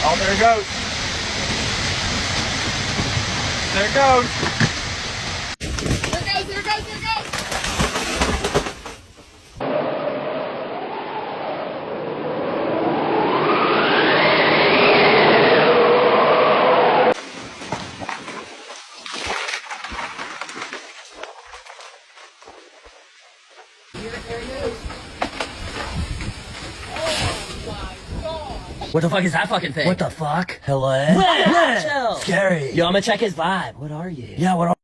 Oh, there it goes. There it goes. There it goes, there it goes, there it goes. What the fuck is that fucking thing? What the fuck? Hello? Chill. Scary. Yo, I'm gonna check his vibe. What are you? Yeah, what